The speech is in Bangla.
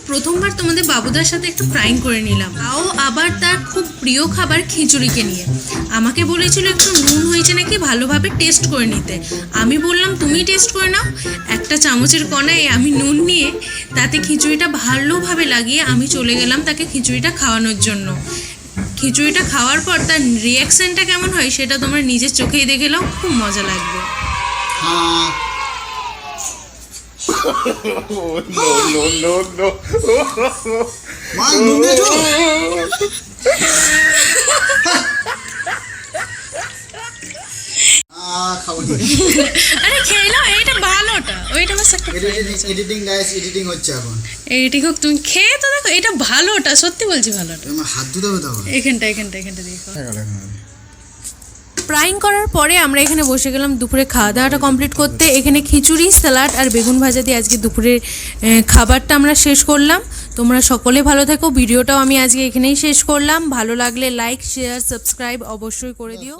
প্রথমবার তোমাদের বাবুদার সাথে একটু প্রাইং করে নিলাম, তাও আবার তার খুব প্রিয় খাবার খিচুড়িকে নিয়ে। আমাকে বলেছিল একটু নুন হয়েছে নাকি ভালোভাবে টেস্ট করে নিতে। আমি বললাম তুমি টেস্ট করে নাও। একটা চামচের কণায় আমি নুন নিয়ে তাতে খিচুড়িটা ভালোভাবে লাগিয়ে আমি চলে গেলাম তাকে খিচুড়িটা খাওয়ানোর জন্য। খিচুড়িটা খাওয়ার পর তার রিয়াকশানটা কেমন হয় সেটা তোমরা নিজের চোখেই দেখে নাও, খুব মজা লাগবে। আরে খেয়ে নাও, এইটা ভালোটা, ওইটা বাস একটা এডিটিং গাইস, এডিটিং হচ্ছে এখন। এইটি হোক, তুমি খেয়ে তো দেখো, এটা ভালোটা, সত্যি বলছি ভালোটা। আমার হাত ধুতে হবে তখন। এখানটা দেখো। ফ্রাইং করার পরে আমরা এখানে বসে গেলাম দুপুরে খাওয়া দাওয়াটা কমপ্লিট করতে। এখানে খিচুড়ি, স্যালাড আর বেগুন ভাজা দিয়ে আজকে দুপুরের খাবারটা আমরা শেষ করলাম। তোমরা সকলে ভালো থাকো। ভিডিওটাও আমি আজকে এখানেই শেষ করলাম। ভালো লাগলে লাইক, শেয়ার, সাবস্ক্রাইব অবশ্যই করে দিও।